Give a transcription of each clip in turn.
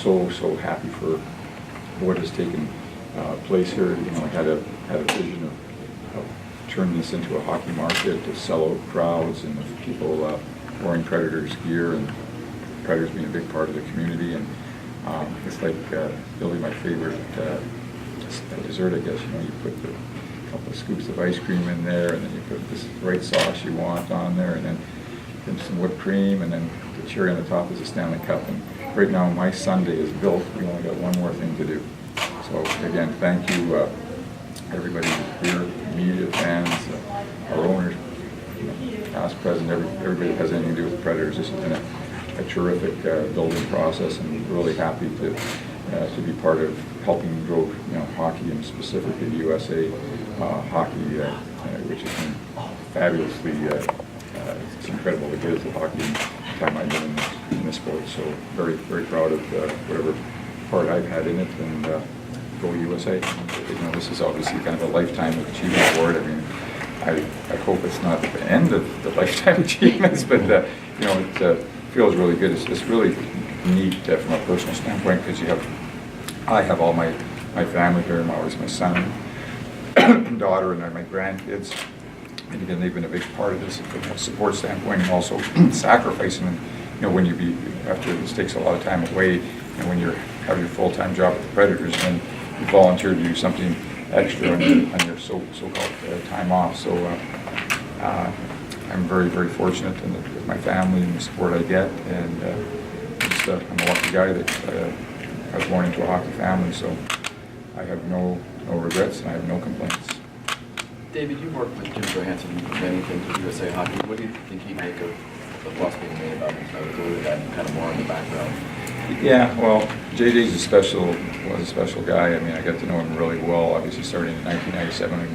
so happy for what has taken place here. You know, I had a vision of turning this into a hockey market, to sell out crowds, and of people wearing Predators gear, and Predators being a big part of the community. And it's like building my favorite dessert, I guess. You know, you put a couple of scoops of ice cream in there, and then you put this right sauce you want on there, and then some whipped cream, and then the cherry on the top is a Stanley Cup. And right now my Sunday is built. We only got one more thing to do. So again, thank you, everybody here, media, fans, our owners, you know, past, present, everybody that has anything to do with the Predators. This has been a terrific building process, and really happy to be part of helping grow, you know, hockey, and specifically the USA hockey, which has been fabulously. It's incredible the good of hockey in the time I've been in this sport. So very, very proud of whatever part I've had in it, and go USA. You know, this is obviously kind of a lifetime achievement award. I mean, I hope it's not the end of the lifetime achievements, but you know, it feels really good. It's really neat from a personal standpoint, because I have all my family here. Always my son and daughter, and my grandkids. And again, they've been a big part of this from a support standpoint, and also sacrificing. And you know, when after this takes a lot of time away, and when you have your full-time job at the Predators, and you volunteer to do something extra on your so-called time off. So I'm very, very fortunate with my family and the support I get, and I'm a lucky guy that I was born into a hockey family. So I have no regrets, and I have no complaints. David, you've worked with Jim Johansson in many things with USA Hockey. What do you think he'd make of what's being made about him? Kind of more in the background. Yeah, well, JJ's was a special guy. I mean, I got to know him really well. Obviously, starting in 1997 when he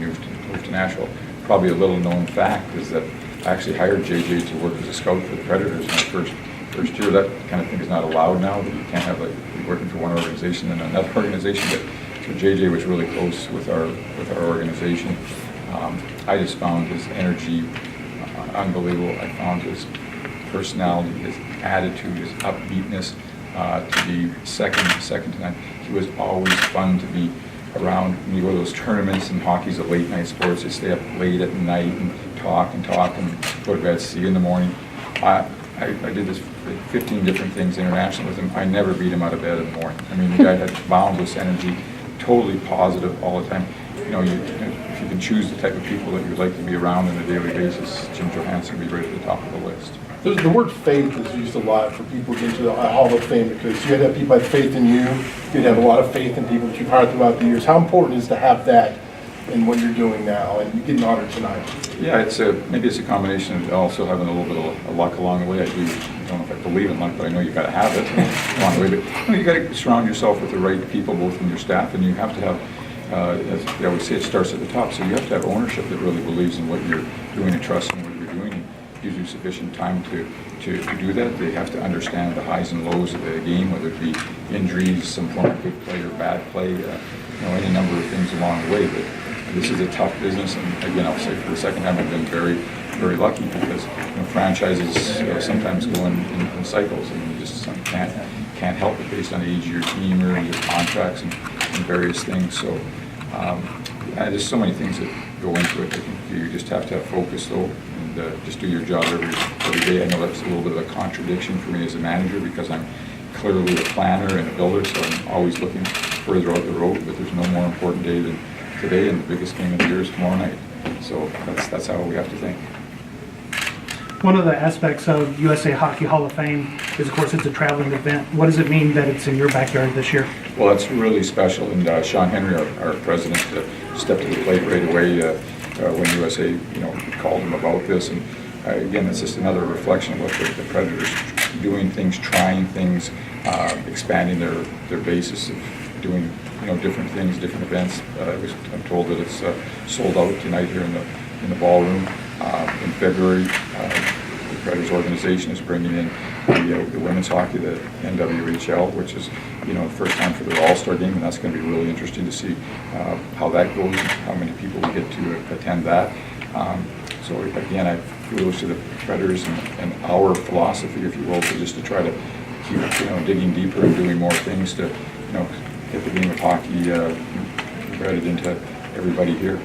moved to Nashville. Probably a little known fact is that I actually hired JJ to work as a scout for the Predators in my first year. That kind of thing is not allowed now. That you can't have like working for one organization and another organization. But so JJ was really close with our organization. I just found his energy unbelievable. I found his personality, his attitude, his upbeatness to be second to none. He was always fun to be around. When you go to those tournaments, and hockey's a late night sport, so you stay up late at night and talk and go to bed, see you in the morning. I did this 15 different things international with him. I never beat him out of bed in the morning. I mean, the guy had boundless energy, totally positive all the time. You know, if you can choose the type of people that you'd like to be around on a daily basis, Jim Johansson would be right at the top of the list. The word faith is used a lot for people to get into the Hall of Fame, because you had to have people have faith in you. You'd have a lot of faith in people that you've hired throughout the years. How important is to have that in what you're doing now, and you get an honor tonight? Yeah, maybe it's a combination of also having a little bit of luck along the way. I don't know if I believe in luck, but I know you got to have it along the way. But you know, you got to surround yourself with the right people, both in your staff, and you have to have. As they always say, it starts at the top. So you have to have ownership that really believes in what you're doing and trusts in what you're doing, and gives you sufficient time to do that. They have to understand the highs and lows of the game, whether it be injuries, some form of good play or bad play, you know, any number of things along the way. But this is a tough business, and again, I'll say for the second time, I've been very, very lucky, because you know, franchises sometimes go in cycles, and you just can't help it based on the age of your team or your contracts and various things. So there's so many things that go into it. I think you just have to have focus, though, and just do your job every day. I know that's a little bit of a contradiction for me as a manager, because I'm clearly a planner and a builder, so I'm always looking further out the road. But there's no more important day than today, and the biggest game of the year is tomorrow night. So that's how we have to think. One of the aspects of USA Hockey Hall of Fame is, of course, it's a traveling event. What does it mean that it's in your backyard this year? Well, that's really special, and Sean Henry, our president, stepped to the plate right away when USA, called him about this. And again, it's just another reflection of what the Predators doing things, trying things, expanding their basis of doing different things, different events. I'm told that it's sold out tonight here in the ballroom. In February, the Predators organization is bringing in the women's hockey, the NWHL, which is the first time for their All-Star game, and that's going to be really interesting to see how that goes, and how many people we get to attend that. So again, I kudos to the Predators and our philosophy, if you will, to try to keep, digging deeper and doing more things to, get the game of hockey embedded into everybody here.